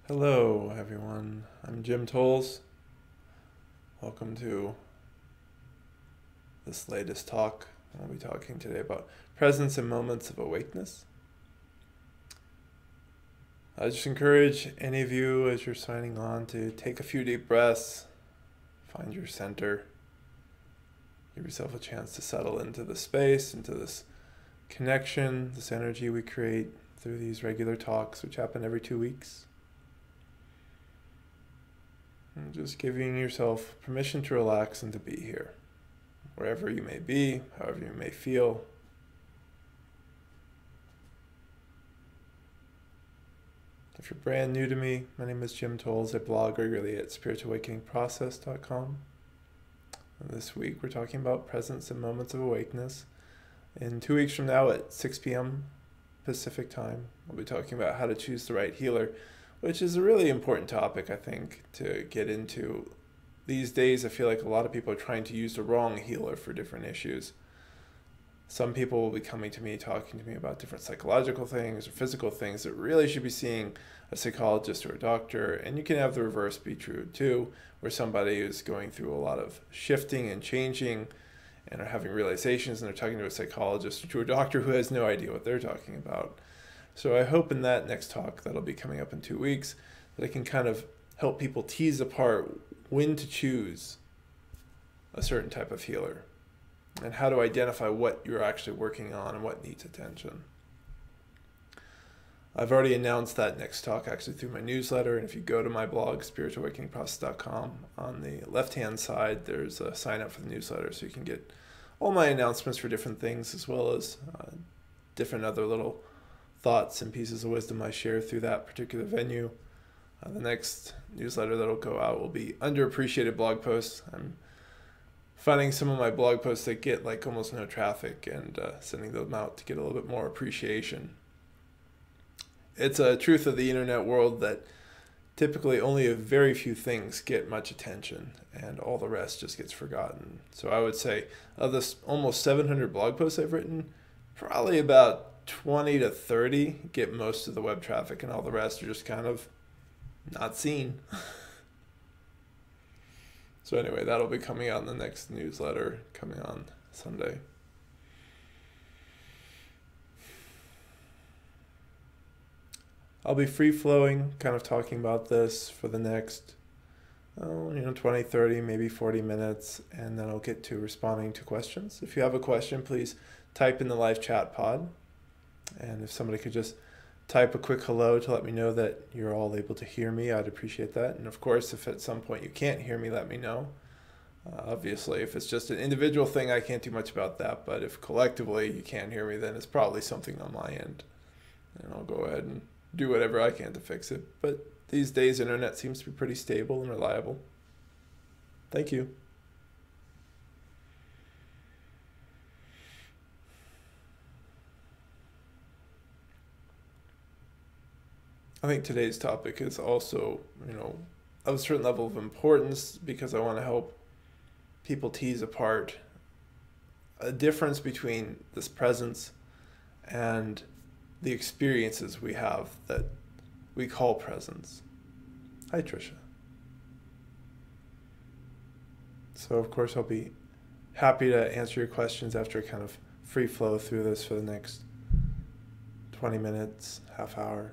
Hello, everyone. I'm Jim Tolles. Welcome to this latest talk. I'll be talking today about presence and moments of awakeness. I just encourage any of you as you're signing on to take a few deep breaths, find your center, give yourself a chance to settle into the space, into this connection, this energy we create through these regular talks, which happen every 2 weeks. And just giving yourself permission to relax and to be here, wherever you may be, however you may feel. If you're brand new to me, my name is Jim Tolles. I blog regularly at spiritualawakeningprocess.com. And this week we're talking about presence and moments of awakeness. In 2 weeks from now at 6 p.m. Pacific time, we'll be talking about how to choose the right healer, which is a really important topic, I think, to get into. These days, I feel like a lot of people are trying to use the wrong healer for different issues. Some people will be coming to me, talking to me about different psychological things or physical things that really should be seeing a psychologist or a doctor. And you can have the reverse be true too, where somebody is going through a lot of shifting and changing and are having realizations and they're talking to a psychologist or to a doctor who has no idea what they're talking about. So I hope in that next talk that'll be coming up in 2 weeks that I can kind of help people tease apart when to choose a certain type of healer and how to identify what you're actually working on and what needs attention. I've already announced that next talk actually through my newsletter, and if you go to my blog, spiritualawakeningprocess.com, on the left-hand side there's a sign up for the newsletter so you can get all my announcements for different things as well as different other little thoughts and pieces of wisdom I share through that particular venue. The next newsletter that'll go out will be underappreciated blog posts. I'm finding some of my blog posts that get like almost no traffic and sending them out to get a little bit more appreciation. It's a truth of the internet world that typically only a very few things get much attention and all the rest just gets forgotten. So I would say of this almost 700 blog posts I've written, probably about 20 to 30 get most of the web traffic and all the rest are just kind of not seen. So anyway, that'll be coming out in the next newsletter coming on Sunday. I'll be free-flowing, kind of talking about this for the next 20, 30, maybe 40 minutes, and then I'll get to responding to questions. If you have a question, please type in the live chat pod. And if somebody could just type a quick hello to let me know that you're all able to hear me, I'd appreciate that. And of course, if at some point you can't hear me, let me know. Obviously, if it's just an individual thing, I can't do much about that. But if collectively you can't hear me, then it's probably something on my end. And I'll go ahead and do whatever I can to fix it. But these days, internet seems to be pretty stable and reliable. Thank you. I think today's topic is also, of a certain level of importance because I want to help people tease apart a difference between this presence and the experiences we have that we call presence. Hi, Tricia. So, of course, I'll be happy to answer your questions after I kind of free flow through this for the next 20 minutes, half hour.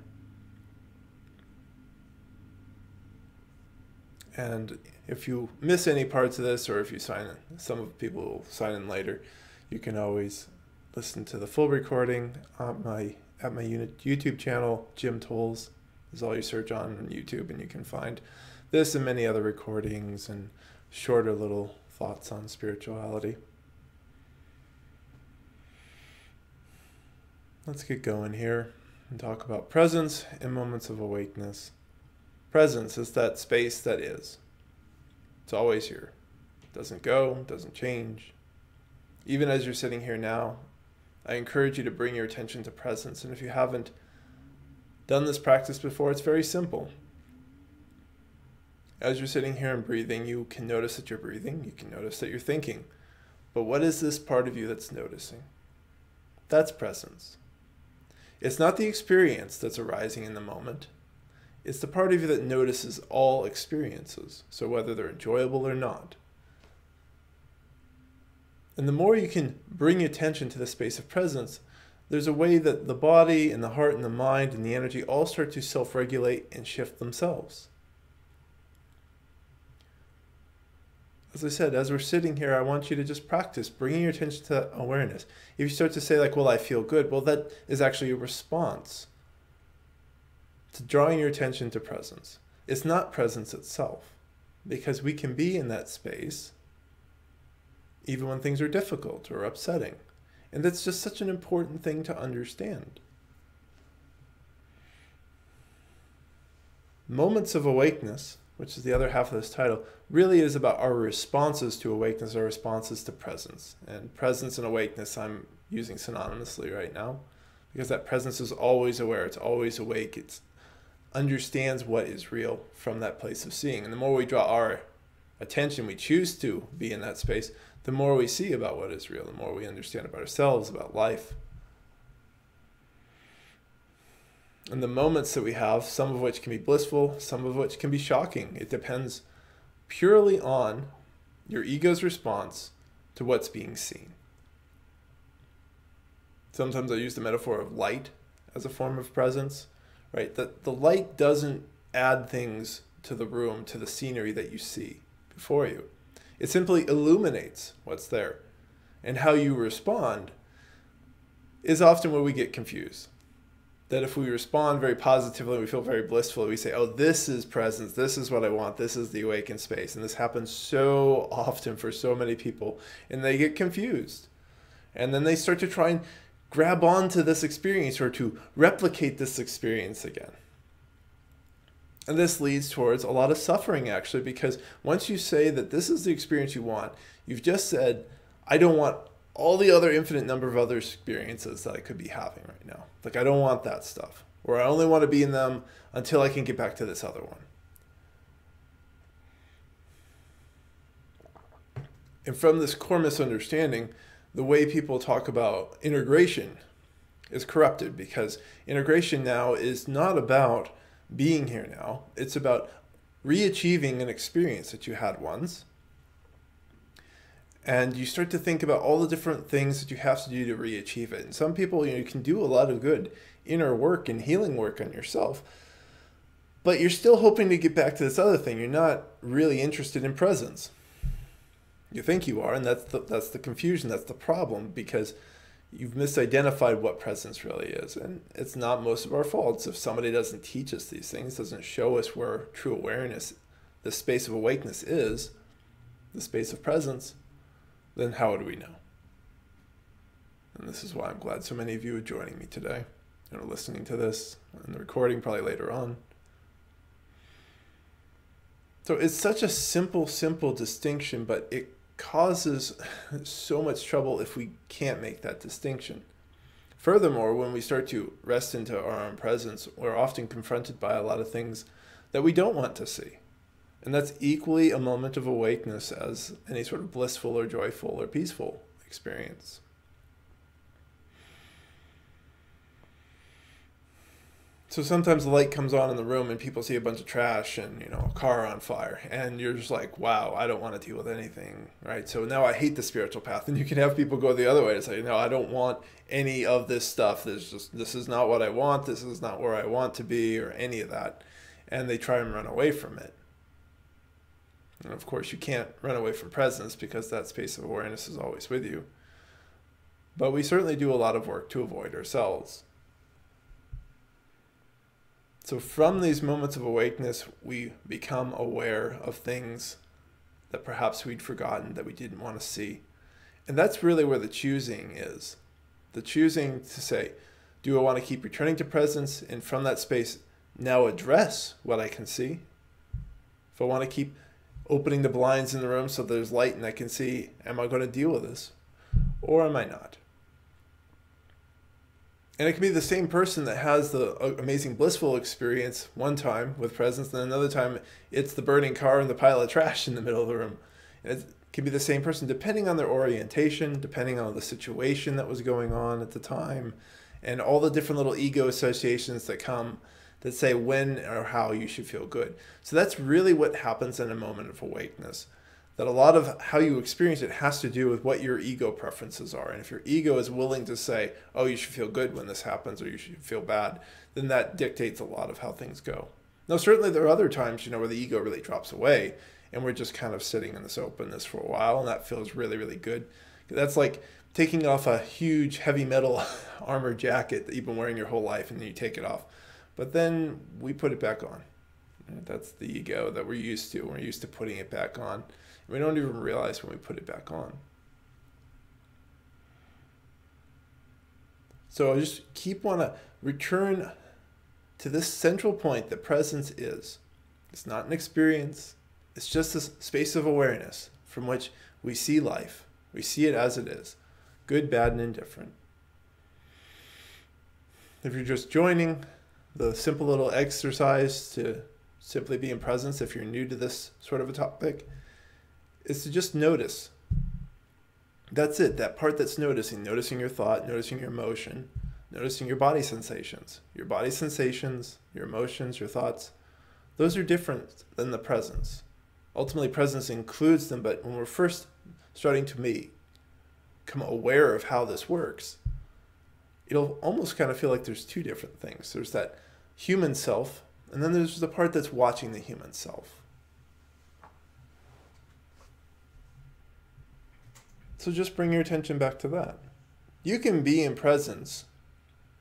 And if you miss any parts of this, or if you sign in, some people will sign in later, you can always listen to the full recording at my YouTube channel. Jim Tolles is all you search on YouTube, and you can find this and many other recordings and shorter little thoughts on spirituality. Let's get going here and talk about presence and moments of awakeness. Presence is that space that is. It's always here. It doesn't go, it doesn't change. Even as you're sitting here now, I encourage you to bring your attention to presence. And if you haven't done this practice before, it's very simple. As you're sitting here and breathing, you can notice that you're breathing. You can notice that you're thinking. But what is this part of you that's noticing? That's presence. It's not the experience that's arising in the moment. It's the part of you that notices all experiences, so whether they're enjoyable or not. And the more you can bring your attention to the space of presence, there's a way that the body and the heart and the mind and the energy all start to self-regulate and shift themselves. As I said, as we're sitting here, I want you to just practice bringing your attention to awareness. If you start to say like, well, I feel good, well, that is actually a response to drawing your attention to presence. It's not presence itself, because we can be in that space even when things are difficult or upsetting. And that's just such an important thing to understand. Moments of awakeness, which is the other half of this title, really is about our responses to awakeness, our responses to presence. And presence and awakeness I'm using synonymously right now, because that presence is always aware, it's always awake, it understands what is real from that place of seeing. And the more we draw our attention, we choose to be in that space, the more we see about what is real, the more we understand about ourselves, about life. And the moments that we have, some of which can be blissful, some of which can be shocking. It depends purely on your ego's response to what's being seen. Sometimes I use the metaphor of light as a form of presence, right? That the light doesn't add things to the room, to the scenery that you see before you. It simply illuminates what's there. And how you respond is often where we get confused. That if we respond very positively, we feel very blissful, we say, oh, this is presence, this is what I want, this is the awakened space. And this happens so often for so many people, and they get confused. And then they start to try and grab onto this experience or to replicate this experience again. And this leads towards a lot of suffering, actually, because once you say that this is the experience you want, you've just said, I don't want all the other infinite number of other experiences that I could be having right now. Like, I don't want that stuff. Or I only want to be in them until I can get back to this other one. And from this core misunderstanding, the way people talk about integration is corrupted, because integration now is not about being here now. It's about re-achieving an experience that you had once. And you start to think about all the different things that you have to do to re-achieve it. And some people, you can do a lot of good inner work and healing work on yourself, but you're still hoping to get back to this other thing. You're not really interested in presence. You think you are, and that's the confusion, that's the problem, because you've misidentified what presence really is. And it's not most of our faults. If somebody doesn't teach us these things, doesn't show us where true awareness, the space of awakeness is, the space of presence, then how would we know? And this is why I'm glad so many of you are joining me today and are listening to this and the recording probably later on. So it's such a simple distinction, but it causes so much trouble if we can't make that distinction. Furthermore, when we start to rest into our own presence, we're often confronted by a lot of things that we don't want to see. And that's equally a moment of awakeness as any sort of blissful or joyful or peaceful experience. So sometimes the light comes on in the room and people see a bunch of trash and, a car on fire, and you're just like, wow, I don't want to deal with anything, right? So now I hate the spiritual path. And you can have people go the other way and say, no, I don't want any of this stuff. This is not what I want. This is not where I want to be, or any of that. And they try and run away from it. And of course, you can't run away from presence, because that space of awareness is always with you. But we certainly do a lot of work to avoid ourselves. So from these moments of awakeness, we become aware of things that perhaps we'd forgotten, that we didn't want to see. And that's really where the choosing is. The choosing to say, do I want to keep returning to presence, and from that space now address what I can see? If I want to keep opening the blinds in the room so there's light and I can see, am I going to deal with this? Or am I not? And it can be the same person that has the amazing blissful experience one time with presence, and another time it's the burning car and the pile of trash in the middle of the room. And it can be the same person depending on their orientation, depending on the situation that was going on at the time, and all the different little ego associations that come that say when or how you should feel good. So that's really what happens in a moment of awakeness. That a lot of how you experience it has to do with what your ego preferences are. And if your ego is willing to say, oh, you should feel good when this happens, or you should feel bad, then that dictates a lot of how things go. Now, certainly there are other times, where the ego really drops away and we're just kind of sitting in this openness for a while, and that feels really, really good. That's like taking off a huge heavy metal armor jacket that you've been wearing your whole life, and then you take it off. But then we put it back on. That's the ego that we're used to. We're used to putting it back on. We don't even realize when we put it back on. So I just want to return to this central point that presence is. It's not an experience. It's just a space of awareness from which we see life. We see it as it is, good, bad, and indifferent. If you're just joining the simple little exercise to simply be in presence, if you're new to this sort of a topic, is to just notice. That's it, that part that's noticing your thought, noticing your emotion, noticing your body sensations. Your body sensations, your emotions, your thoughts, those are different than the presence. Ultimately, presence includes them, but when we're first starting to become aware of how this works, it'll almost kind of feel like there's two different things. There's that human self, and then there's the part that's watching the human self. So just bring your attention back to that. You can be in presence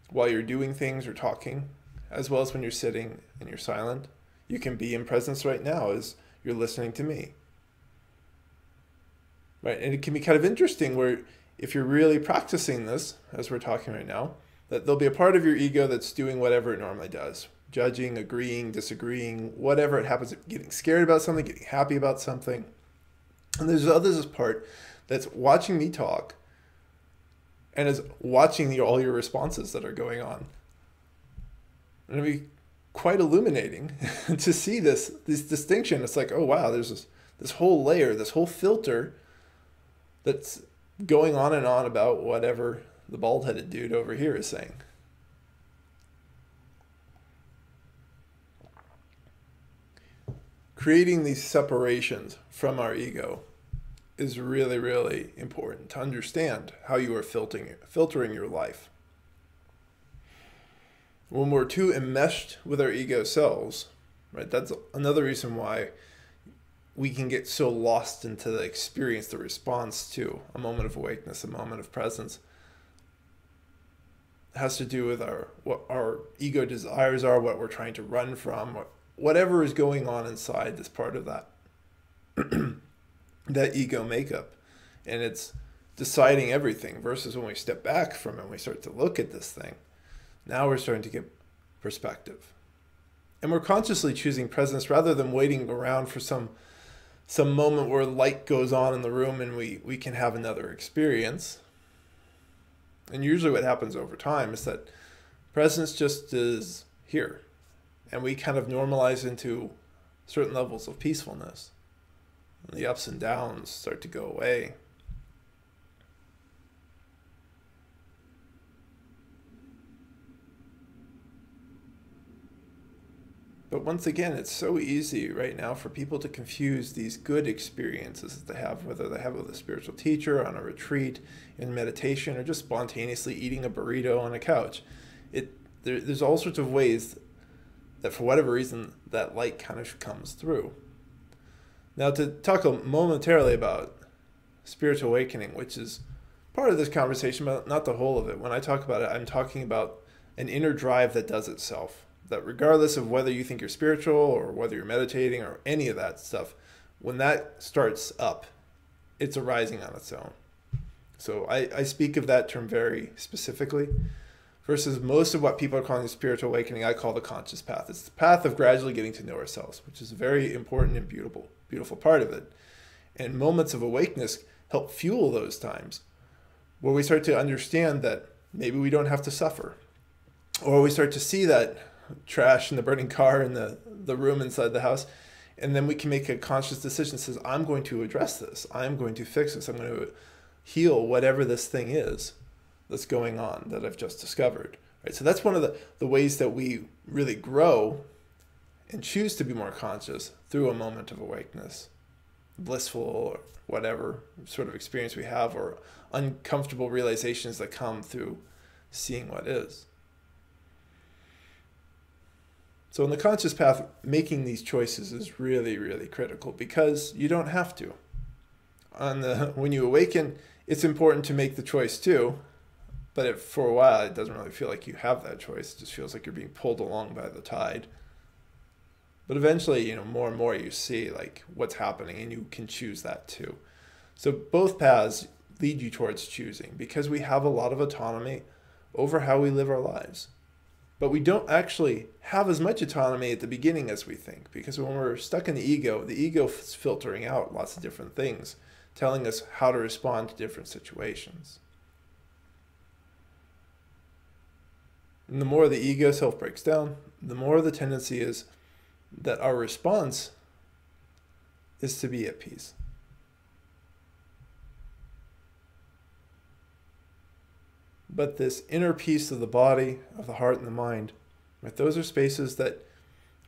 while you're doing things or talking, as well as when you're sitting and you're silent. You can be in presence right now as you're listening to me. Right? And it can be kind of interesting where if you're really practicing this, as we're talking right now, that there'll be a part of your ego that's doing whatever it normally does. Judging, agreeing, disagreeing, whatever it happens, getting scared about something, getting happy about something. And there's this part that's watching me talk and is watching all your responses that are going on. And it'll be quite illuminating to see this distinction. It's like, oh wow, there's this whole layer, this whole filter that's going on and on about whatever the bald-headed dude over here is saying. Creating these separations from our ego is really, really important to understand how you are filtering your life. When we're too enmeshed with our ego selves, right, that's another reason why we can get so lost into the experience, the response to a moment of awakeness, a moment of presence. It has to do with what our ego desires are, what we're trying to run from, whatever is going on inside this part of that that ego makeup. And it's deciding everything versus when we step back from it and we start to look at this thing. Now we're starting to get perspective. And we're consciously choosing presence rather than waiting around for some moment where light goes on in the room and we can have another experience. And usually what happens over time is that presence just is here. And we kind of normalize into certain levels of peacefulness. And the ups and downs start to go away. But once again, it's so easy right now for people to confuse these good experiences that they have, whether they have with a spiritual teacher, on a retreat, in meditation, or just spontaneously eating a burrito on a couch. There's all sorts of ways that for whatever reason, that light kind of comes through. Now to talk momentarily about spiritual awakening, which is part of this conversation, but not the whole of it. When I talk about it, I'm talking about an inner drive that does itself. That regardless of whether you think you're spiritual or whether you're meditating or any of that stuff, when that starts up, it's arising on its own. So I speak of that term very specifically, versus most of what people are calling the spiritual awakening, I call the conscious path. It's the path of gradually getting to know ourselves, which is a very important and beautiful part of it. And moments of awakeness help fuel those times where we start to understand that maybe we don't have to suffer, or we start to see that trash in the burning car in the room inside the house, and then we can make a conscious decision that says, I'm going to address this, I'm going to fix this, I'm going to heal whatever this thing is that's going on that I've just discovered. Right? So that's one of the ways that we really grow and choose to be more conscious through a moment of awakeness, blissful or whatever sort of experience we have, or uncomfortable realizations that come through seeing what is. So in the conscious path, making these choices is really, really critical because you don't have to. When you awaken, it's important to make the choice too, but for a while it doesn't really feel like you have that choice. It just feels like you're being pulled along by the tide. But eventually, more and more you see like what's happening, and you can choose that too. So both paths lead you towards choosing because we have a lot of autonomy over how we live our lives. But we don't actually have as much autonomy at the beginning as we think, because when we're stuck in the ego is filtering out lots of different things, telling us how to respond to different situations. And the more the ego self breaks down, the more the tendency is that our response is to be at peace. But this inner peace of the body, of the heart, and the mind, right, those are spaces that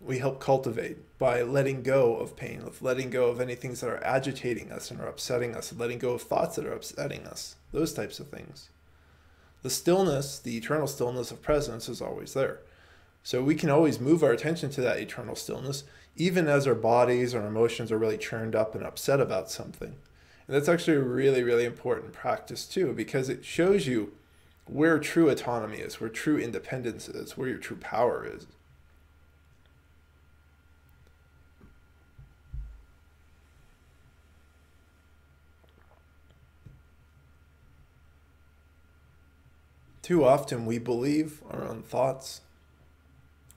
we help cultivate by letting go of pain, of letting go of any things that are agitating us and are upsetting us, letting go of thoughts that are upsetting us, those types of things. The stillness, the eternal stillness of presence is always there. So we can always move our attention to that eternal stillness, even as our bodies, our emotions are really churned up and upset about something. And that's actually a really, really important practice too, because it shows you where true autonomy is, where true independence is, where your true power is. Too often we believe our own thoughts.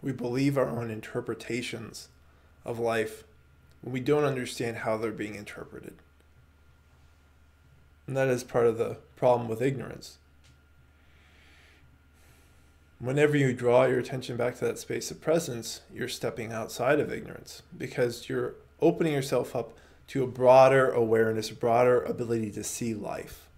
We believe our own interpretations of life when we don't understand how they're being interpreted. And that is part of the problem with ignorance. Whenever you draw your attention back to that space of presence, you're stepping outside of ignorance because you're opening yourself up to a broader awareness, a broader ability to see life.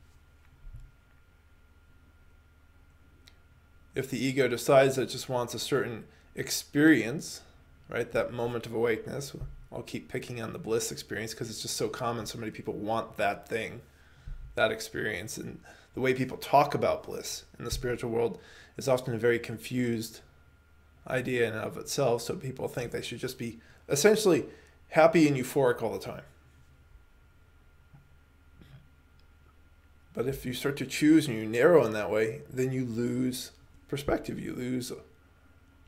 If the ego decides that it just wants a certain experience, right, that moment of awakeness, I'll keep picking on the bliss experience because it's just so common. So many people want that thing, that experience. And the way people talk about bliss in the spiritual world is often a very confused idea in and of itself. So people think they should just be essentially happy and euphoric all the time. But if you start to choose and you narrow in that way, then you lose perspective, you lose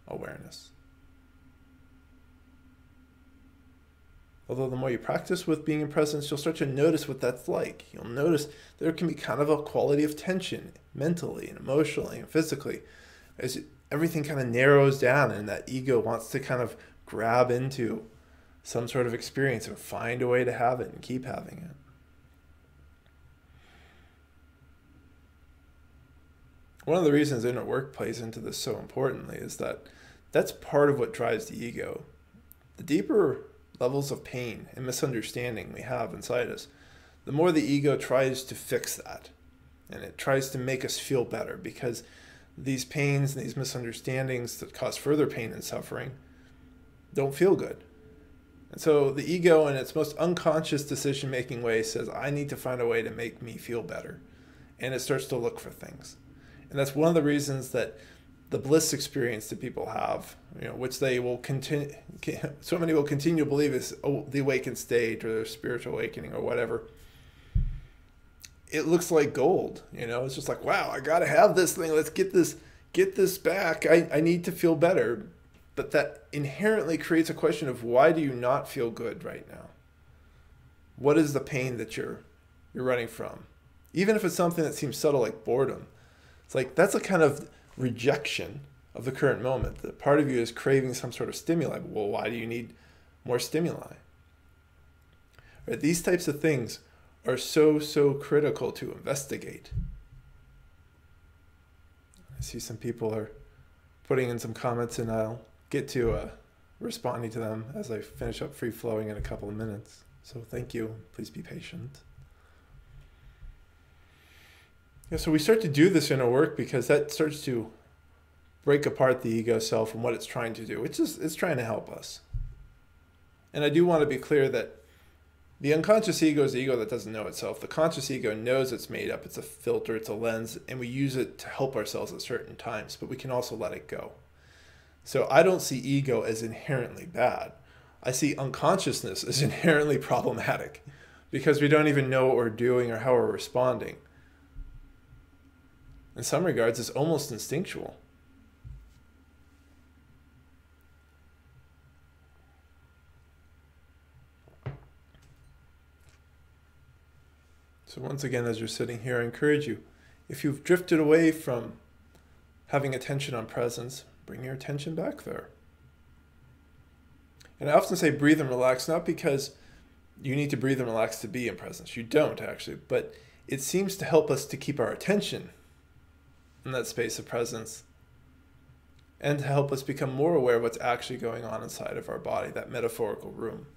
awareness. Although the more you practice with being in presence, you'll start to notice what that's like. You'll notice there can be kind of a quality of tension mentally and emotionally and physically as everything kind of narrows down and that ego wants to kind of grab into some sort of experience and find a way to have it and keep having it. One of the reasons inner work plays into this so importantly is that that's part of what drives the ego. The deeper levels of pain and misunderstanding we have inside us, the more the ego tries to fix that. And it tries to make us feel better because these pains and these misunderstandings that cause further pain and suffering don't feel good. And so the ego, in its most unconscious decision-making way, says, I need to find a way to make me feel better. And it starts to look for things. And that's one of the reasons that the bliss experience that people have, which they will continue, so many will continue to believe is the awakened state or their spiritual awakening or whatever. It looks like gold, it's just like, wow, I got to have this thing. Let's get this back. I need to feel better. But that inherently creates a question of why do you not feel good right now? What is the pain that you're running from? Even if it's something that seems subtle like boredom. It's like that's a kind of rejection of the current moment. That part of you is craving some sort of stimuli. Well, why do you need more stimuli? Right? These types of things are so critical to investigate. I see some people are putting in some comments and I'll get to responding to them as I finish up free flowing in a couple of minutes. So thank you. Please be patient. Yeah, so we start to do this inner work because that starts to break apart the ego self and what it's trying to do. It's trying to help us. And I do want to be clear that the unconscious ego is the ego that doesn't know itself. The conscious ego knows it's made up. It's a filter, it's a lens, and we use it to help ourselves at certain times, but we can also let it go. So I don't see ego as inherently bad. I see unconsciousness as inherently problematic because we don't even know what we're doing or how we're responding. In some regards, it's almost instinctual. So once again, as you're sitting here, I encourage you, if you've drifted away from having attention on presence, bring your attention back there. And I often say breathe and relax, not because you need to breathe and relax to be in presence. You don't, actually. But it seems to help us to keep our attention in that space of presence and to help us become more aware of what's actually going on inside of our body, that metaphorical room.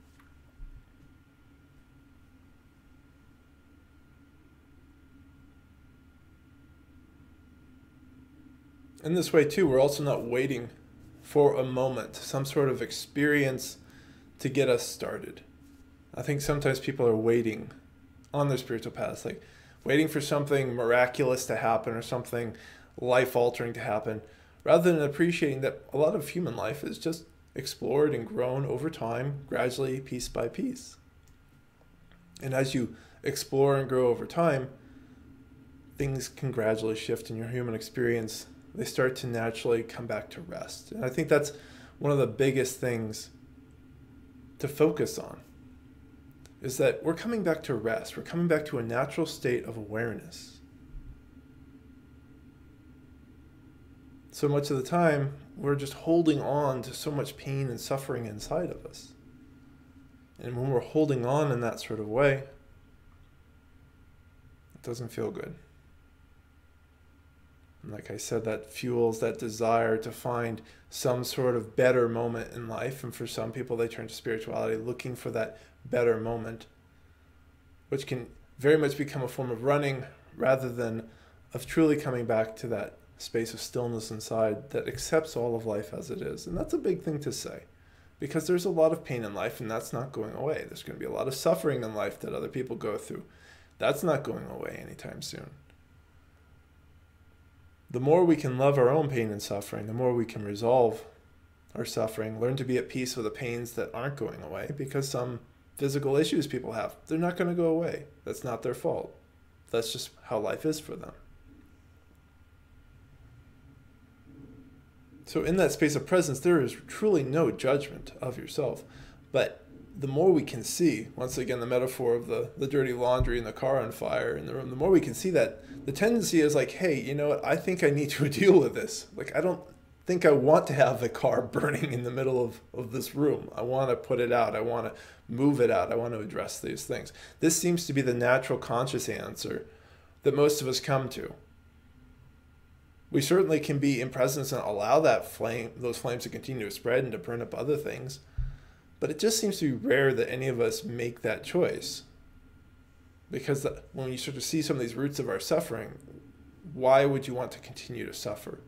In this way, too, we're also not waiting for a moment, some sort of experience to get us started. I think sometimes people are waiting on their spiritual paths, like waiting for something miraculous to happen or something life-altering to happen, rather than appreciating that a lot of human life is just explored and grown over time, gradually, piece by piece. And as you explore and grow over time, things can gradually shift in your human experience. They start to naturally come back to rest. And I think that's one of the biggest things to focus on, is that we're coming back to rest. We're coming back to a natural state of awareness. So much of the time, we're just holding on to so much pain and suffering inside of us. And when we're holding on in that sort of way, it doesn't feel good. And like I said, that fuels that desire to find some sort of better moment in life. And for some people, they turn to spirituality looking for that better moment, which can very much become a form of running rather than of truly coming back to that space of stillness inside that accepts all of life as it is. And that's a big thing to say, because there's a lot of pain in life and that's not going away. There's going to be a lot of suffering in life that other people go through. That's not going away anytime soon. The more we can love our own pain and suffering, the more we can resolve our suffering, learn to be at peace with the pains that aren't going away, because some physical issues people have, they're not going to go away. That's not their fault. That's just how life is for them. So in that space of presence, there is truly no judgment of yourself. But the more we can see, once again, the metaphor of the dirty laundry and the car on fire in the room, the more we can see that, the tendency is like, hey, you know what? I think I need to deal with this. Like, I don't think I want to have the car burning in the middle of this room. I want to put it out. I want to move it out. I want to address these things. This seems to be the natural conscious answer that most of us come to. We certainly can be in presence and allow that flame, those flames to continue to spread and to burn up other things. But it just seems to be rare that any of us make that choice. Because when you sort of see some of these roots of our suffering, why would you want to continue to suffer?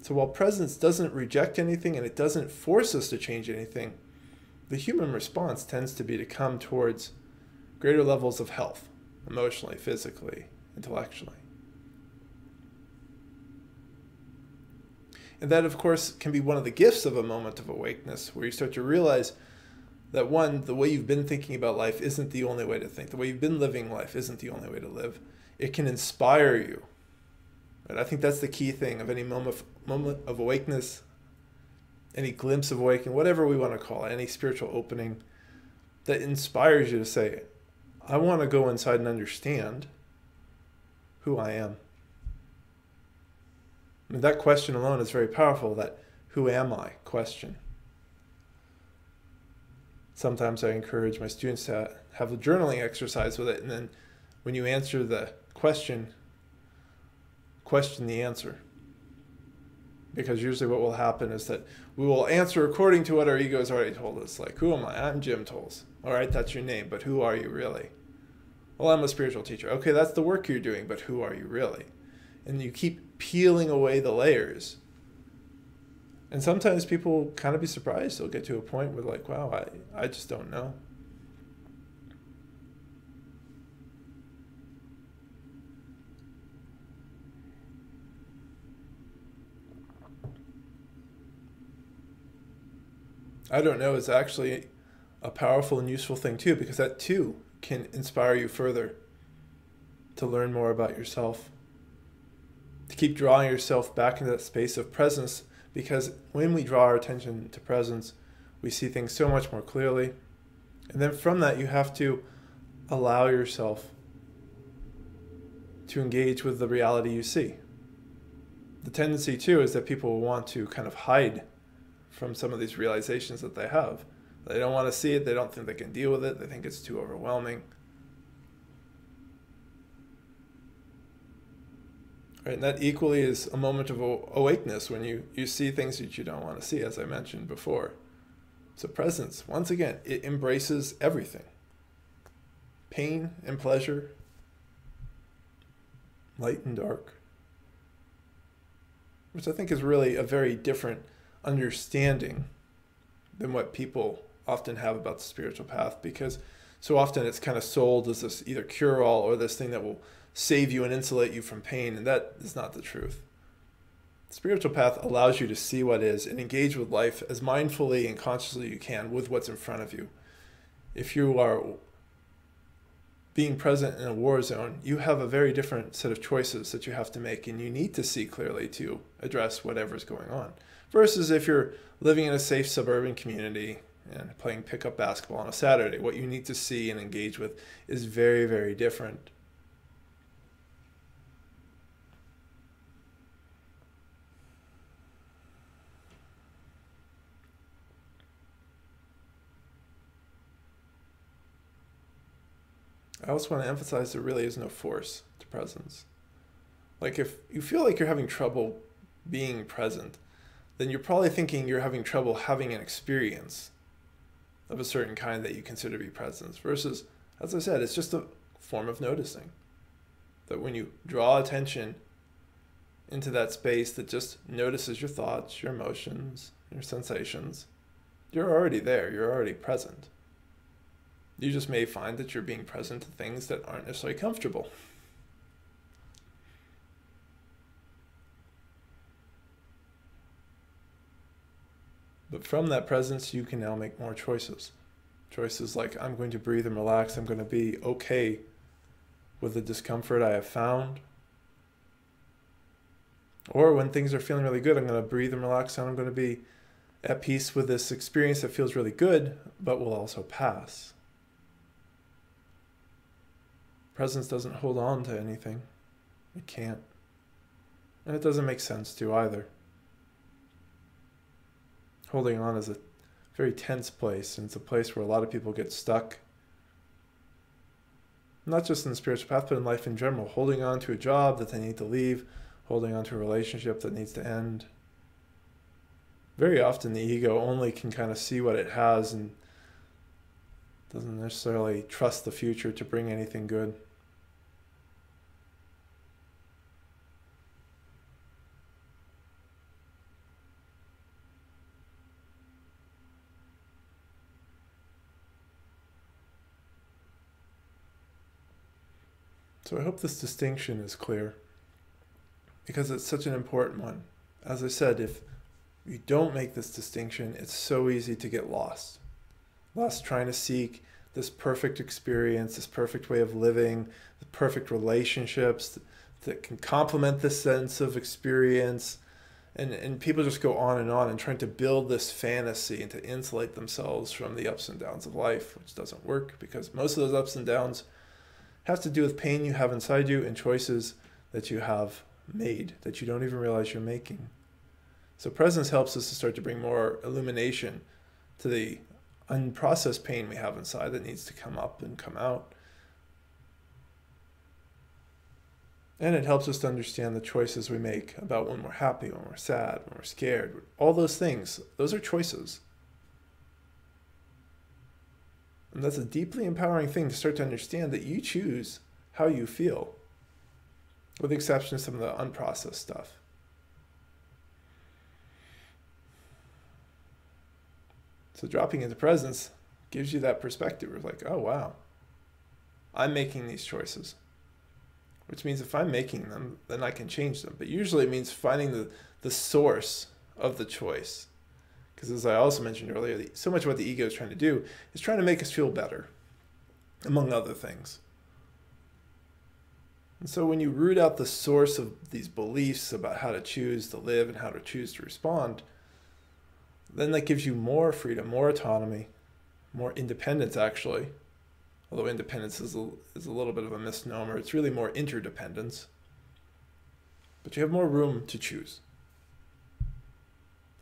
So while presence doesn't reject anything and it doesn't force us to change anything, the human response tends to be to come towards greater levels of health, emotionally, physically, intellectually. And that, of course, can be one of the gifts of a moment of awakeness, where you start to realize that, one, the way you've been thinking about life isn't the only way to think. The way you've been living life isn't the only way to live. It can inspire you. And I think that's the key thing of any moment of awakeness, any glimpse of awakening, whatever we want to call it, any spiritual opening that inspires you to say, I want to go inside and understand who I am. I mean, that question alone is very powerful, that who am I question. Sometimes I encourage my students to have a journaling exercise with it, and then when you answer the question the answer. Because usually what will happen is that we will answer according to what our ego has already told us. Like, who am I? I'm Jim Tolles. All right, that's your name, but who are you really? Well, I'm a spiritual teacher. Okay, that's the work you're doing, but who are you really? And you keep peeling away the layers. And sometimes people kind of be surprised. They'll get to a point where like, wow, I just don't know. I don't know is actually a powerful and useful thing too, because that too can inspire you further to learn more about yourself, to keep drawing yourself back into that space of presence, because when we draw our attention to presence, we see things so much more clearly. And then from that, you have to allow yourself to engage with the reality you see. The tendency too is that people will want to kind of hide from some of these realizations that they have. They don't want to see it. They don't think they can deal with it. They think it's too overwhelming. Right, and that equally is a moment of awakeness when you see things that you don't want to see, as I mentioned before. So presence, once again, it embraces everything. Pain and pleasure, light and dark. Which I think is really a very different understanding than what people often have about the spiritual path, because so often it's kind of sold as this either cure-all or this thing that will save you and insulate you from pain, and that is not the truth. The spiritual path allows you to see what is and engage with life as mindfully and consciously you can with what's in front of you. If you are being present in a war zone, you have a very different set of choices that you have to make, and you need to see clearly to address whatever's going on. Versus if you're living in a safe suburban community and playing pickup basketball on a Saturday, what you need to see and engage with is very, very different. I also want to emphasize there really is no force to presence. Like if you feel like you're having trouble being present, then you're probably thinking you're having trouble having an experience of a certain kind that you consider to be presence. Versus, as I said, it's just a form of noticing. That when you draw attention into that space that just notices your thoughts, your emotions, your sensations, you're already there, you're already present. You just may find that you're being present to things that aren't necessarily comfortable. But from that presence, you can now make more choices. Choices like, I'm going to breathe and relax. I'm going to be okay with the discomfort I have found. Or when things are feeling really good, I'm going to breathe and relax, and I'm going to be at peace with this experience that feels really good, but will also pass. Presence doesn't hold on to anything. It can't. And it doesn't make sense to either. Holding on is a very tense place, and it's a place where a lot of people get stuck. Not just in the spiritual path, but in life in general. Holding on to a job that they need to leave, holding on to a relationship that needs to end. Very often the ego only can kind of see what it has and doesn't necessarily trust the future to bring anything good. So I hope this distinction is clear, because it's such an important one. As I said, if you don't make this distinction, it's so easy to get lost. Lost trying to seek this perfect experience, this perfect way of living, the perfect relationships that can complement this sense of experience. And people just go on and trying to build this fantasy and to insulate themselves from the ups and downs of life, which doesn't work, because most of those ups and downs have to do with pain you have inside you and choices that you have made that you don't even realize you're making. So presence helps us to start to bring more illumination to the unprocessed pain we have inside that needs to come up and come out. And it helps us to understand the choices we make about when we're happy, when we're sad, when we're scared. All those things, those are choices. And that's a deeply empowering thing to start to understand, that you choose how you feel. with the exception of some of the unprocessed stuff. So dropping into presence gives you that perspective of like, oh wow, I'm making these choices. Which means if I'm making them, then I can change them. But usually it means finding the source of the choice. Because as I also mentioned earlier, so much of what the ego is trying to do is trying to make us feel better, among other things. And so when you root out the source of these beliefs about how to choose to live and how to choose to respond, then that gives you more freedom, more autonomy, more independence actually. Although independence is a little bit of a misnomer. It's really more interdependence. But you have more room to choose.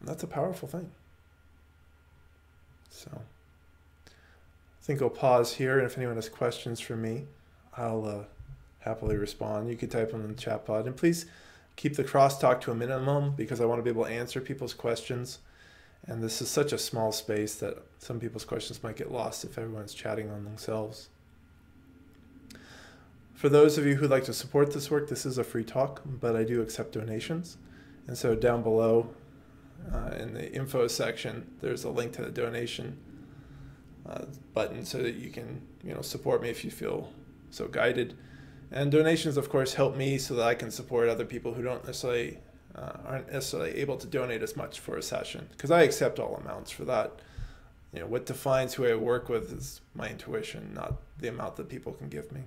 And that's a powerful thing. So I think I'll pause here, and if anyone has questions for me, I'll happily respond. You could type them in the chat pod. And please keep the crosstalk to a minimum, because I want to be able to answer people's questions. And this is such a small space that some people's questions might get lost if everyone's chatting on themselves. For those of you who'd like to support this work, this is a free talk, but I do accept donations. And so down below in the info section, there's a link to the donation button so that you can support me if you feel so guided. And donations, of course, help me so that I can support other people who aren't necessarily able to donate as much for a session, because I accept all amounts for that. What defines who I work with is my intuition, not the amount that people can give me.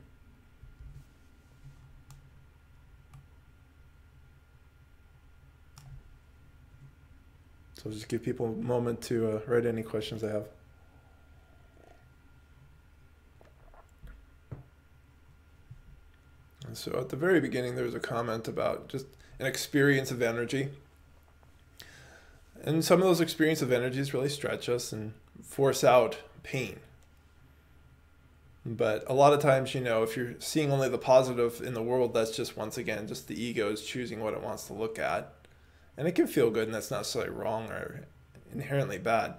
So I'll just give people a moment to write any questions they have. And so at the very beginning, there was a comment about just an experience of energy. And some of those experiences of energies really stretch us and force out pain. But a lot of times, if you're seeing only the positive in the world, that's just, once again, just the ego is choosing what it wants to look at. And it can feel good, and that's not necessarily wrong or inherently bad.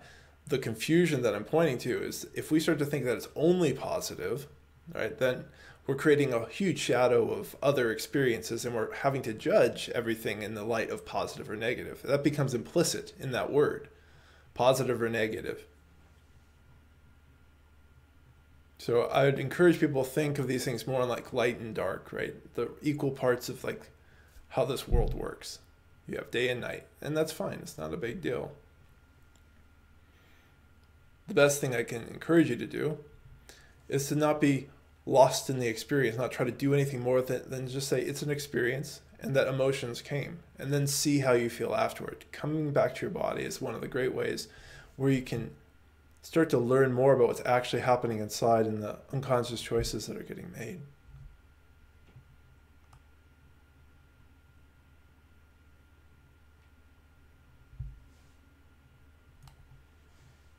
The confusion that I'm pointing to is if we start to think that it's only positive, right, then we're creating a huge shadow of other experiences, and we're having to judge everything in the light of positive or negative. That becomes implicit in that word, positive or negative. So I would encourage people to think of these things more like light and dark, right? The equal parts of like how this world works. You have day and night, and that's fine. It's not a big deal. The best thing I can encourage you to do is to not be lost in the experience, not try to do anything more with it than just say it's an experience and that emotions came, and then see how you feel afterward. Coming back to your body is one of the great ways where you can start to learn more about what's actually happening inside and the unconscious choices that are getting made.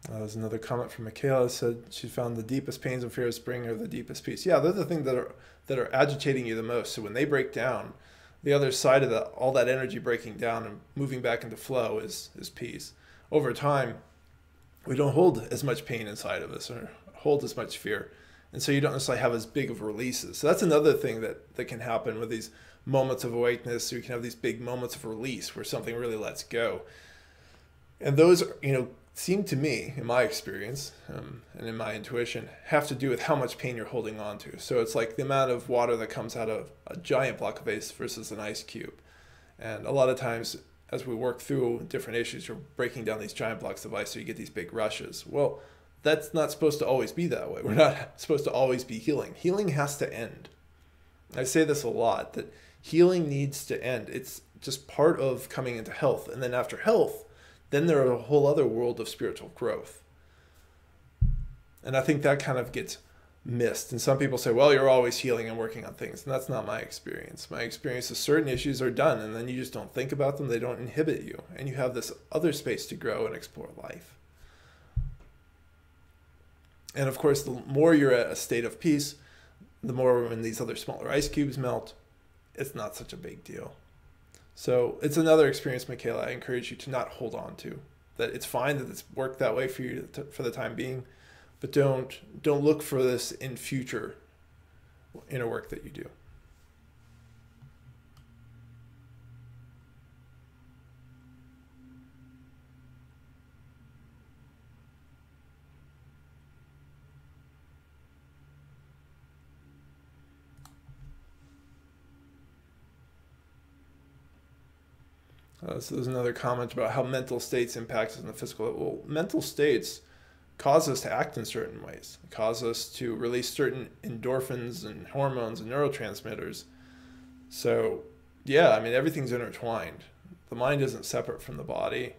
There's another comment from Michaela. Said she found the deepest pains and fears bring her the deepest peace. Yeah, they're the things that are agitating you the most. So when they break down, the other side of that, all that energy breaking down and moving back into flow is peace. Over time, we don't hold as much pain inside of us or hold as much fear. And so you don't necessarily have as big of releases. So that's another thing that can happen with these moments of awakeness. So you can have these big moments of release where something really lets go. And those, seem to me, in my experience and in my intuition, have to do with how much pain you're holding on to. So it's like the amount of water that comes out of a giant block of ice versus an ice cube. And a lot of times, as we work through different issues, you're breaking down these giant blocks of ice, so you get these big rushes. Well, that's not supposed to always be that way. We're not supposed to always be healing. Healing has to end. I say this a lot, that healing needs to end. It's just part of coming into health. And then after health, then there are a whole other world of spiritual growth. And I think that kind of gets missed. And some people say, well, you're always healing and working on things. And that's not my experience. My experience is certain issues are done, and then you just don't think about them. They don't inhibit you. And you have this other space to grow and explore life. And of course, the more you're at a state of peace, the more when these other smaller ice cubes melt, it's not such a big deal. So it's another experience, Michaela, I encourage you to not hold on to. That it's fine that it's worked that way for you for the time being, but don't look for this in future inner work that you do. So there's another comment about how mental states impact us on the physical level. Well, mental states cause us to act in certain ways. It cause us to release certain endorphins and hormones and neurotransmitters. So, yeah, I mean, everything's intertwined. The mind isn't separate from the body.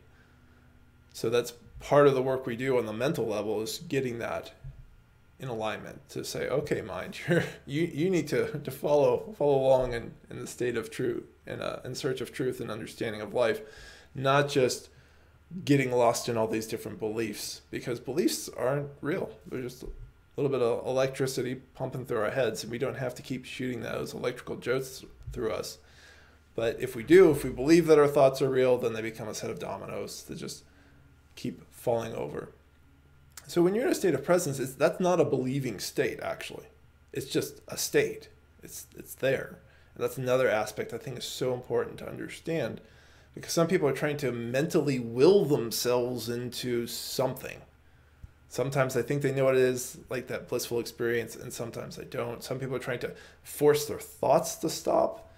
So that's part of the work we do on the mental level, is getting that in alignment to say, okay, mind, you need to follow along in the state of truth, in search of truth and understanding of life, not just getting lost in all these different beliefs, because beliefs aren't real. They're just a little bit of electricity pumping through our heads, and we don't have to keep shooting those electrical jolts through us. But if we believe that our thoughts are real, then they become a set of dominoes that just keep falling over. So when you're in a state of presence, that's not a believing state, actually. It's just a state. It's there. And that's another aspect I think is so important to understand, because some people are trying to mentally will themselves into something. Sometimes I think they know what it is, like that blissful experience, and sometimes they don't. Some people are trying to force their thoughts to stop.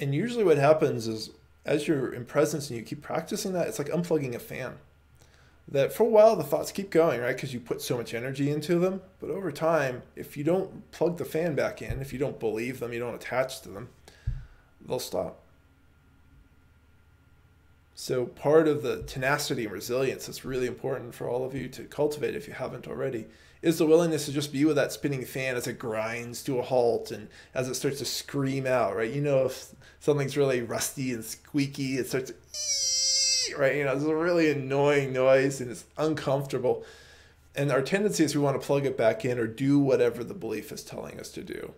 And usually what happens is, as you're in presence and you keep practicing that, it's like unplugging a fan. That for a while the thoughts keep going, right? Because you put so much energy into them. But over time, if you don't plug the fan back in, if you don't believe them, you don't attach to them, they'll stop. So part of the tenacity and resilience that's really important for all of you to cultivate, if you haven't already, is the willingness to just be with that spinning fan as it grinds to a halt and as it starts to scream out, right? You know, if something's really rusty and squeaky, it starts to right? You know, it's a really annoying noise and it's uncomfortable. And our tendency is we want to plug it back in or do whatever the belief is telling us to do.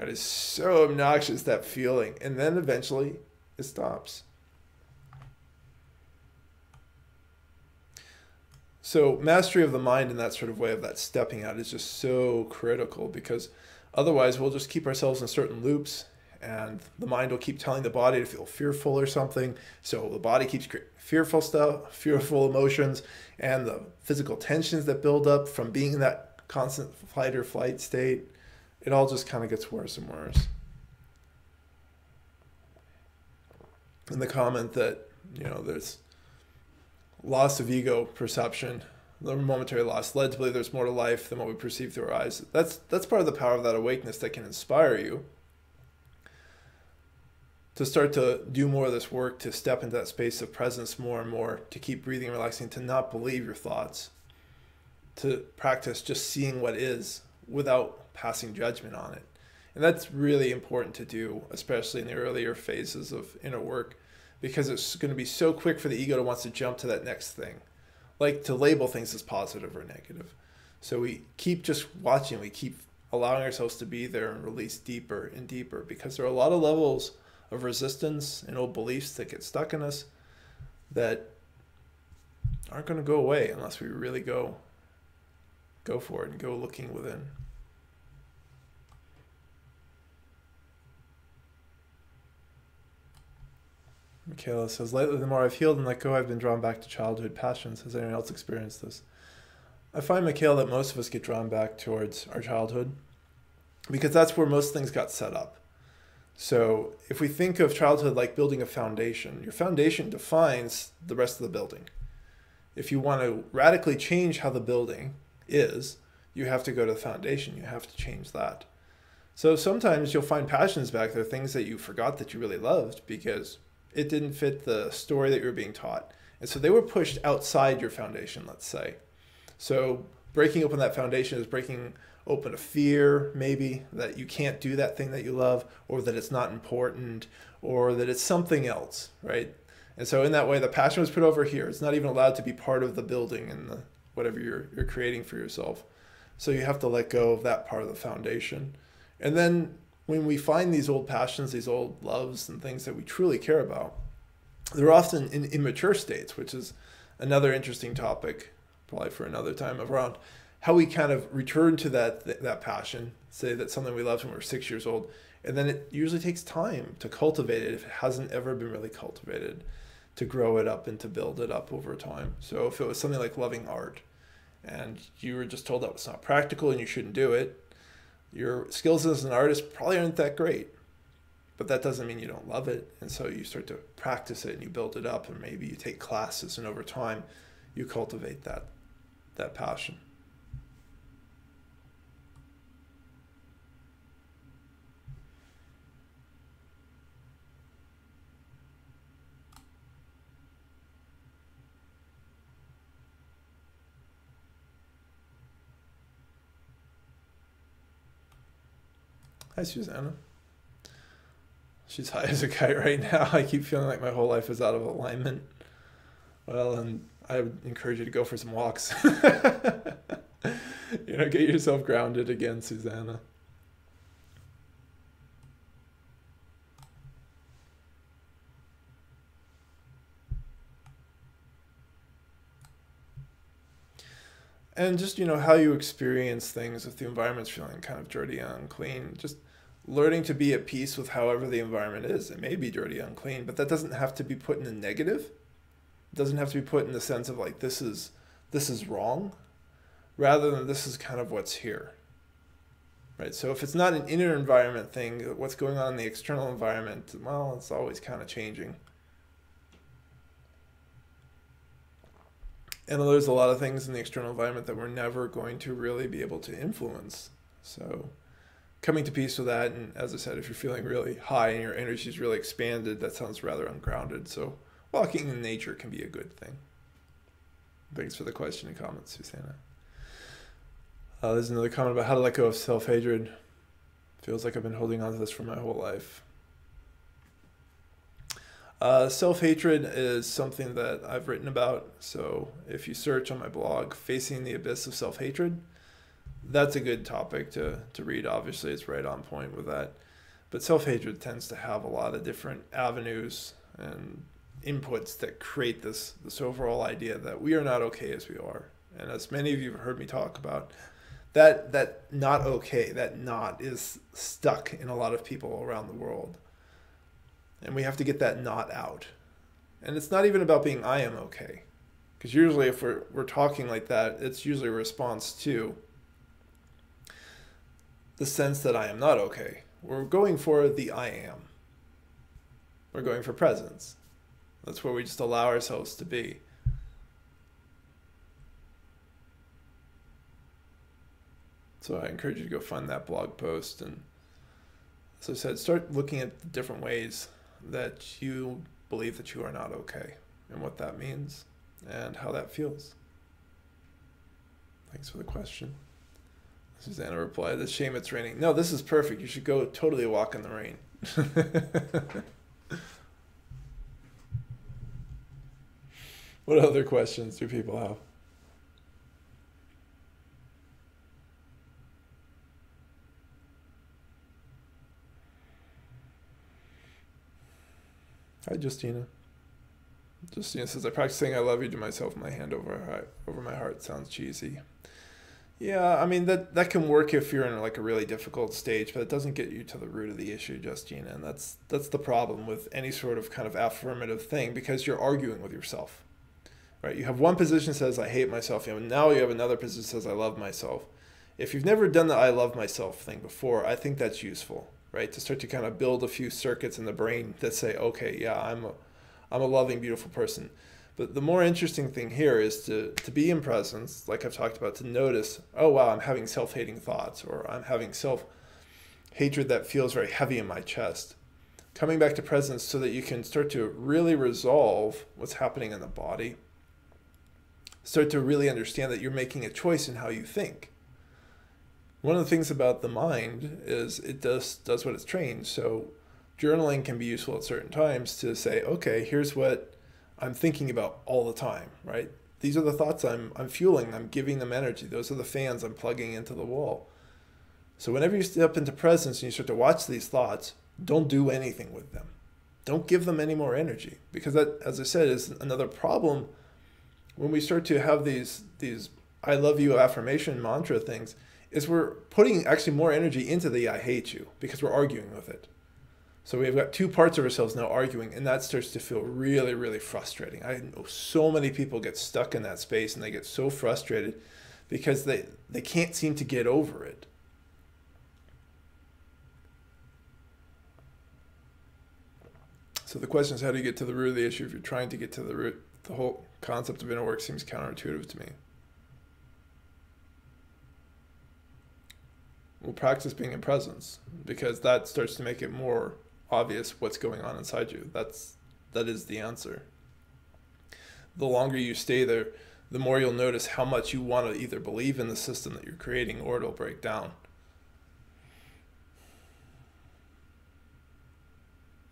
It is so obnoxious, that feeling. And then eventually it stops. So mastery of the mind in that sort of way of that stepping out is just so critical, because otherwise we'll just keep ourselves in certain loops. And the mind will keep telling the body to feel fearful or something. So the body keeps creating fearful stuff, fearful emotions, and the physical tensions that build up from being in that constant fight or flight state. It all just kind of gets worse and worse. And the comment that, you know, there's loss of ego perception, the momentary loss, led to believe there's more to life than what we perceive through our eyes. That's part of the power of that awakeness that can inspire you to start to do more of this work, to step into that space of presence more and more, to keep breathing and relaxing, to not believe your thoughts, to practice just seeing what is without passing judgment on it. And that's really important to do, especially in the earlier phases of inner work, because it's going to be so quick for the ego to want to jump to that next thing, like to label things as positive or negative. So we keep just watching, we keep allowing ourselves to be there and release deeper and deeper, because there are a lot of levels of resistance and old beliefs that get stuck in us that aren't going to go away unless we really go for it and go looking within. Michaela says, lately the more I've healed and let go, I've been drawn back to childhood passions. Has anyone else experienced this? I find, Michaela, that most of us get drawn back towards our childhood because that's where most things got set up. So if we think of childhood like building a foundation, your foundation defines the rest of the building. If you want to radically change how the building is, you have to go to the foundation. You have to change that. So sometimes you'll find passions back there, things that you forgot that you really loved because it didn't fit the story that you were being taught. And so they were pushed outside your foundation, let's say. So breaking open that foundation is breaking open a fear, maybe, that you can't do that thing that you love, or that it's not important, or that it's something else, right? And so in that way, the passion was put over here. It's not even allowed to be part of the building and the whatever you're creating for yourself. So you have to let go of that part of the foundation. And then when we find these old passions, these old loves and things that we truly care about, they're often in immature states, which is another interesting topic, probably for another time, around how we kind of return to that passion, say that's something we loved when we were 6 years old, and then it usually takes time to cultivate it if it hasn't ever been really cultivated, to grow it up and to build it up over time. So if it was something like loving art, and you were just told that was not practical and you shouldn't do it, your skills as an artist probably aren't that great. But that doesn't mean you don't love it. And so you start to practice it and you build it up, and maybe you take classes, and over time you cultivate that passion. Hi, Susanna. She's high as a kite right now. I keep feeling like my whole life is out of alignment. Well, and I would encourage you to go for some walks. Get yourself grounded again, Susanna. And just, how you experience things if the environment's feeling kind of dirty and unclean. Just learning to be at peace with however the environment is. It may be dirty, unclean, but that doesn't have to be put in a negative. It doesn't have to be put in the sense of like, this is wrong, rather than this is kind of what's here. Right? So if it's not an inner environment thing, what's going on in the external environment, well, it's always kind of changing. And there's a lot of things in the external environment that we're never going to really be able to influence. So coming to peace with that, and as I said, if you're feeling really high and your energy is really expanded, that sounds rather ungrounded. So walking in nature can be a good thing. Thanks for the question and comments, Susanna. There's another comment about how to let go of self-hatred. Feels like I've been holding on to this for my whole life. Self-hatred is something that I've written about. So if you search on my blog, Facing the Abyss of Self-Hatred, that's a good topic to read. Obviously, it's right on point with that. But self-hatred tends to have a lot of different avenues and inputs that create this overall idea that we are not okay as we are. And as many of you have heard me talk about, that not okay, that not is stuck in a lot of people around the world. And we have to get that not out. And it's not even about being I am okay. Because usually if we're talking like that, it's usually a response to the sense that I am not okay. We're going for the I am. We're going for presence. That's where we just allow ourselves to be. So I encourage you to go find that blog post. And as I said, start looking at the different ways that you believe that you are not okay and what that means and how that feels. Thanks for the question. Susanna replied, "It's a shame it's raining." No, this is perfect. You should go totally walk in the rain. What other questions do people have? Hi, Justina. Justina says, I practice saying I love you to myself, my hand over my heart. Sounds cheesy. Yeah, I mean, that can work if you're in like a really difficult stage, but it doesn't get you to the root of the issue, Justina. And that's the problem with any sort of kind of affirmative thing, because you're arguing with yourself, right? You have one position that says, I hate myself. Now you have another position that says, I love myself. If you've never done the I love myself thing before, I think that's useful. Right, to start to kind of build a few circuits in the brain that say, okay, yeah, I'm a loving, beautiful person. But the more interesting thing here is to be in presence, like I've talked about, to notice, oh, wow, I'm having self-hating thoughts, or I'm having self-hatred that feels very heavy in my chest. Coming back to presence so that you can start to really resolve what's happening in the body. Start to really understand that you're making a choice in how you think. One of the things about the mind is it does what it's trained. So journaling can be useful at certain times to say, okay, here's what I'm thinking about all the time, right? These are the thoughts I'm fueling. I'm giving them energy. Those are the fans I'm plugging into the wall. So whenever you step into presence and you start to watch these thoughts, don't do anything with them. Don't give them any more energy, because that, as I said, is another problem when we start to have these I love you affirmation mantra things. Is we're putting actually more energy into the I hate you because we're arguing with it. So we've got two parts of ourselves now arguing, and that starts to feel really, really frustrating. I know so many people get stuck in that space and they get so frustrated because they can't seem to get over it. So the question is, how do you get to the root of the issue? If you're trying to get to the root, the whole concept of inner work seems counterintuitive to me. Well, practice being in presence, because that starts to make it more obvious what's going on inside you. That is the answer. The longer you stay there, the more you'll notice how much you want to either believe in the system that you're creating or it'll break down.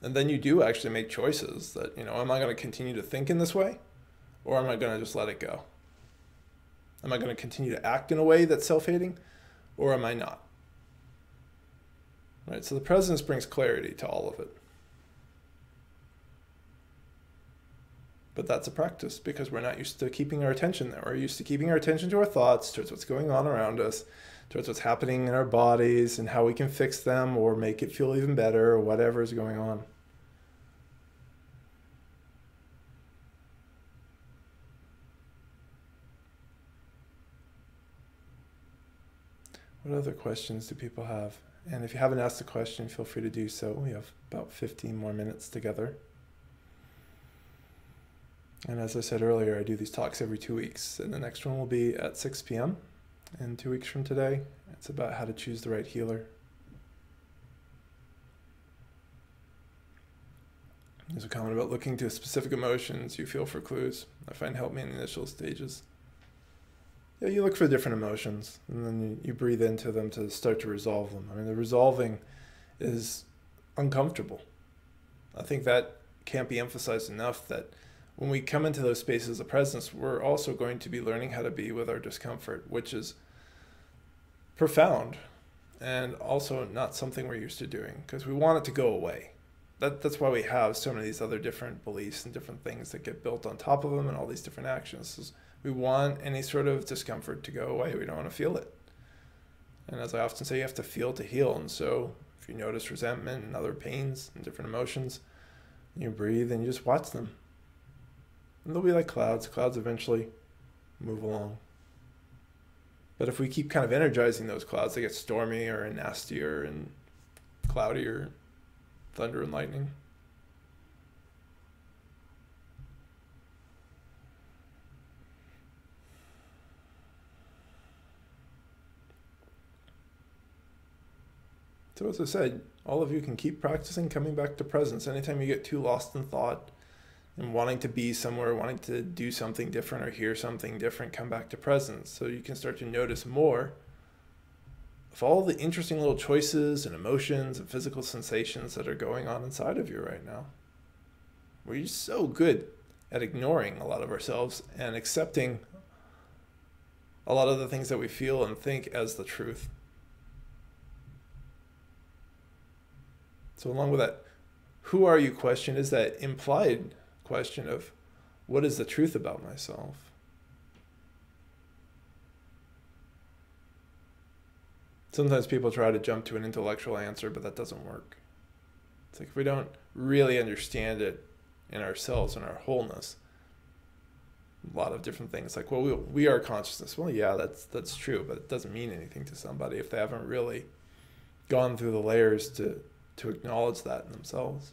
And then you do actually make choices that, am I going to continue to think in this way? Or am I going to just let it go? Am I going to continue to act in a way that's self-hating? Or am I not? Right? So the presence brings clarity to all of it. But that's a practice, because we're not used to keeping our attention there. We're used to keeping our attention to our thoughts, towards what's going on around us, towards what's happening in our bodies and how we can fix them or make it feel even better or whatever is going on. What other questions do people have? And if you haven't asked a question, feel free to do so. We have about 15 more minutes together. And as I said earlier, I do these talks every 2 weeks. And the next one will be at 6 p.m. And 2 weeks from today, it's about how to choose the right healer. There's a comment about looking to specific emotions you feel for clues. I find help me in the initial stages. Yeah, you look for different emotions, and then you breathe into them to start to resolve them. I mean, the resolving is uncomfortable. I think that can't be emphasized enough, that when we come into those spaces of presence, we're also going to be learning how to be with our discomfort, which is profound and also not something we're used to doing, because we want it to go away. That's why we have so many of these other different beliefs and different things that get built on top of them and all these different actions. We want any sort of discomfort to go away. We don't want to feel it. And as I often say, you have to feel to heal. And so if you notice resentment and other pains and different emotions, you breathe and you just watch them. And they'll be like clouds. Clouds eventually move along. But if we keep kind of energizing those clouds, they get stormier and nastier and cloudier, thunder and lightning. So as I said, all of you can keep practicing coming back to presence. Anytime you get too lost in thought and wanting to be somewhere, wanting to do something different or hear something different, come back to presence so you can start to notice more of all the interesting little choices and emotions and physical sensations that are going on inside of you right now. We're just so good at ignoring a lot of ourselves and accepting a lot of the things that we feel and think as the truth. So along with that, who are you question is that implied question of what is the truth about myself? Sometimes people try to jump to an intellectual answer, but that doesn't work. It's like if we don't really understand it in ourselves and our wholeness, a lot of different things like, well, we are consciousness. Well, yeah, that's true, but it doesn't mean anything to somebody if they haven't really gone through the layers to acknowledge that in themselves.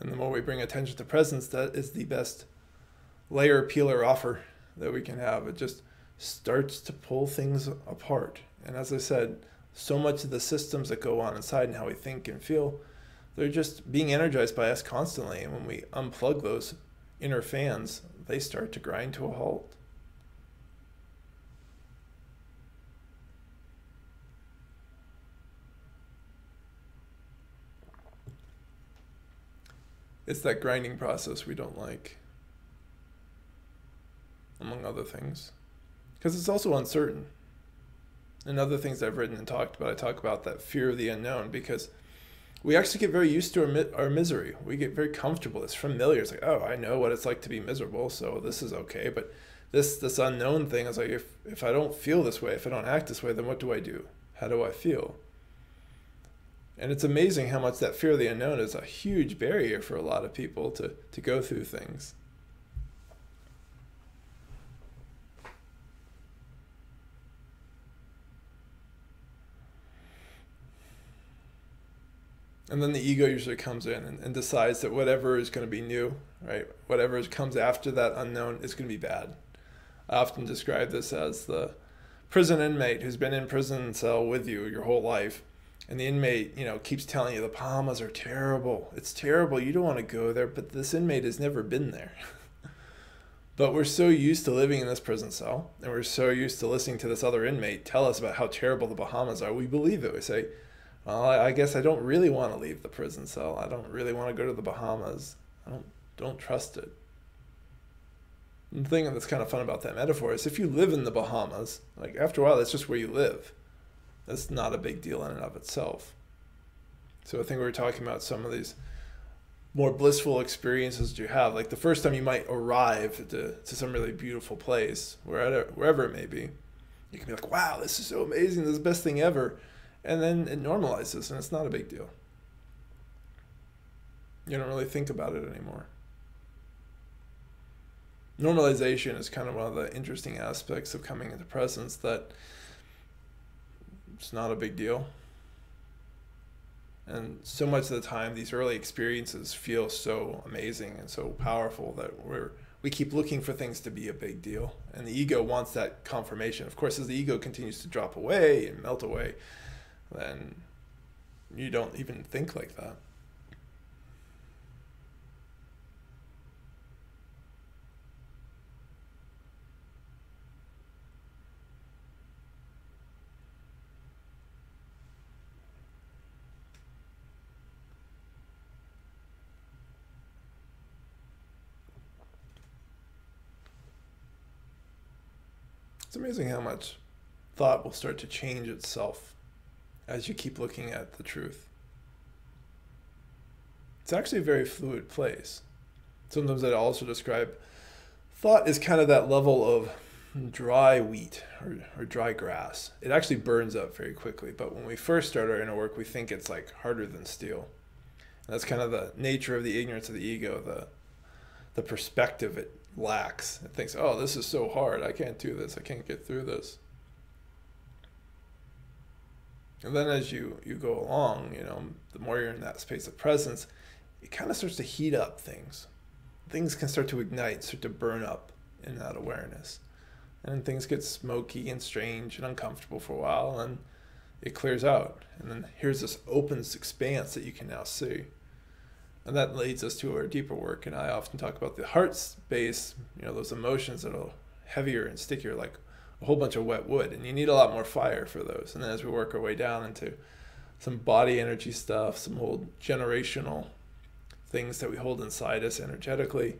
And the more we bring attention to presence, that is the best layer, peel, or offer that we can have. It just starts to pull things apart. And as I said, so much of the systems that go on inside and how we think and feel, they're just being energized by us constantly. And when we unplug those inner fans, they start to grind to a halt. It's that grinding process we don't like, among other things, because it's also uncertain. And other things I've written and talked about, I talk about that fear of the unknown, because we actually get very used to our misery. We get very comfortable. It's familiar. It's like, oh, I know what it's like to be miserable, so this is okay. But this unknown thing is like, if I don't feel this way, if I don't act this way, then what do I do? How do I feel? And it's amazing how much that fear of the unknown is a huge barrier for a lot of people to go through things. And then the ego usually comes in and decides that whatever is going to be new, right? Whatever comes after that unknown is going to be bad. I often describe this as the prison inmate who's been in prison cell with you your whole life. And the inmate, keeps telling you the Bahamas are terrible. It's terrible. You don't want to go there. But this inmate has never been there. But we're so used to living in this prison cell, and we're so used to listening to this other inmate tell us about how terrible the Bahamas are. We believe it. We say, well, I guess I don't really want to leave the prison cell. I don't really want to go to the Bahamas. I don't trust it. And the thing that's kind of fun about that metaphor is if you live in the Bahamas, like after a while, that's just where you live. That's not a big deal in and of itself. So I think we were talking about some of these more blissful experiences you have. Like the first time you might arrive to some really beautiful place, wherever it may be, you can be like, wow, this is so amazing. This is the best thing ever. And then it normalizes and it's not a big deal. You don't really think about it anymore. Normalization is kind of one of the interesting aspects of coming into presence, that it's not a big deal. And so much of the time, these early experiences feel so amazing and so powerful that we keep looking for things to be a big deal. And the ego wants that confirmation. Of course, as the ego continues to drop away and melt away, then you don't even think like that. It's amazing how much thought will start to change itself as you keep looking at the truth. It's actually a very fluid place. Sometimes I also describe thought as kind of that level of dry wheat or dry grass. It actually burns up very quickly, but when we first start our inner work, we think it's like harder than steel. And that's kind of the nature of the ignorance of the ego, the perspective it lacks. It thinks, oh, this is so hard. I can't do this. I can't get through this. And then as you go along, the more you're in that space of presence, it kind of starts to heat up things. Things can start to ignite, start to burn up in that awareness. And things get smoky and strange and uncomfortable for a while, and it clears out. And then here's this open expanse that you can now see. And that leads us to our deeper work. And I often talk about the heart space, those emotions that are heavier and stickier, like a whole bunch of wet wood. And you need a lot more fire for those. And then as we work our way down into some body energy stuff, some old generational things that we hold inside us energetically,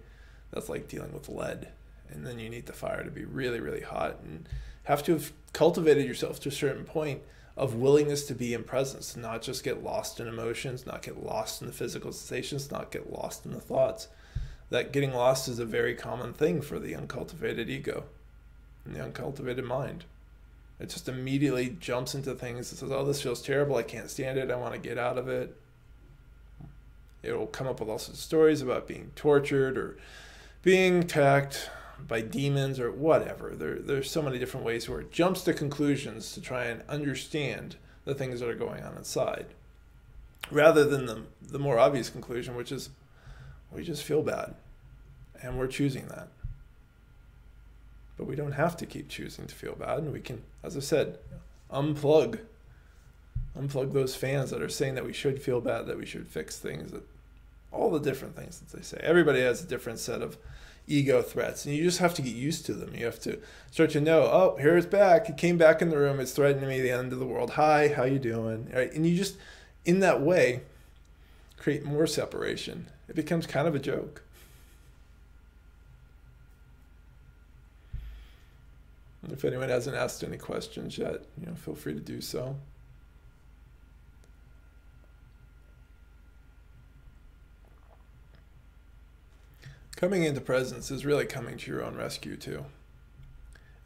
that's like dealing with lead. And then you need the fire to be really, really hot and have to have cultivated yourself to a certain point of willingness to be in presence, not just get lost in emotions, not get lost in the physical sensations, not get lost in the thoughts. That getting lost is a very common thing for the uncultivated ego and the uncultivated mind. It just immediately jumps into things and says, oh, this feels terrible, I can't stand it, I want to get out of it. It will come up with all sorts of stories about being tortured or being attacked by demons or whatever. There's so many different ways where it jumps to conclusions to try and understand the things that are going on inside, rather than the more obvious conclusion, which is we just feel bad and we're choosing that. But we don't have to keep choosing to feel bad, and we can, as I said, unplug those fans that are saying that we should feel bad, that we should fix things, that all the different things that they say. Everybody has a different set of ego threats, and you just have to get used to them. You have to start to know, oh, here it's back. It came back in the room. It's threatening me, the end of the world. Hi, how you doing? Right? And you just, in that way, create more separation. It becomes kind of a joke. And if anyone hasn't asked any questions yet, feel free to do so. Coming into presence is really coming to your own rescue too.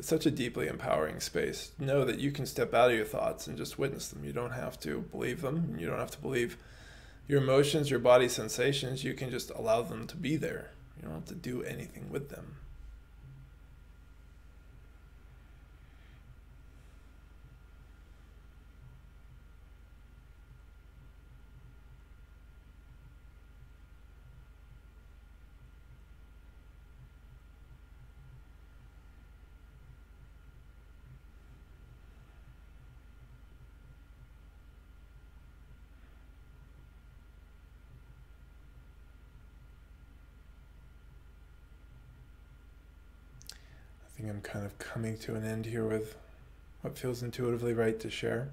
It's such a deeply empowering space. Know that you can step out of your thoughts and just witness them. You don't have to believe them. You don't have to believe your emotions, your body sensations. You can just allow them to be there. You don't have to do anything with them. think I'm kind of coming to an end here with what feels intuitively right to share.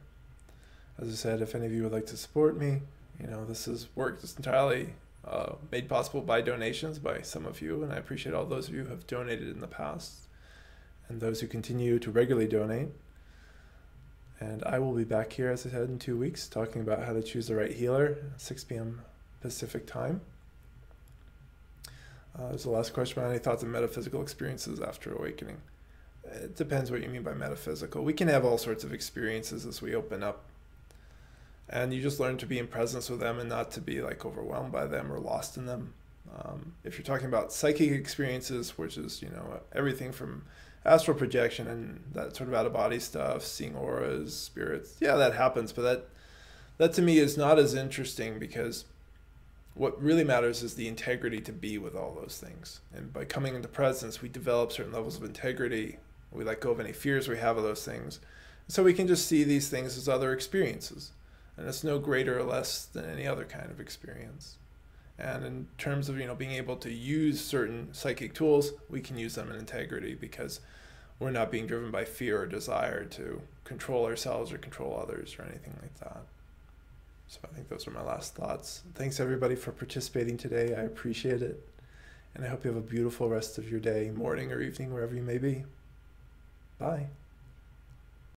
As I said, if any of you would like to support me, this is work that's entirely made possible by donations by some of you, and I appreciate all those of you who have donated in the past and those who continue to regularly donate. And I will be back here, as I said, in 2 weeks, talking about how to choose the right healer, 6 p.m. Pacific time. There's the last question about any thoughts on metaphysical experiences after awakening. It depends what you mean by metaphysical. We can have all sorts of experiences as we open up. And you just learn to be in presence with them and not to be like overwhelmed by them or lost in them. If you're talking about psychic experiences, which is, everything from astral projection and that sort of out-of-body stuff, seeing auras, spirits, yeah, that happens. But that to me is not as interesting, because what really matters is the integrity to be with all those things. And by coming into presence, we develop certain levels of integrity. We let go of any fears we have of those things. So we can just see these things as other experiences. And it's no greater or less than any other kind of experience. And in terms of, being able to use certain psychic tools, we can use them in integrity, because we're not being driven by fear or desire to control ourselves or control others or anything like that. So I think those are my last thoughts. Thanks everybody for participating today. I appreciate it. And I hope you have a beautiful rest of your day, morning or evening, wherever you may be. Bye.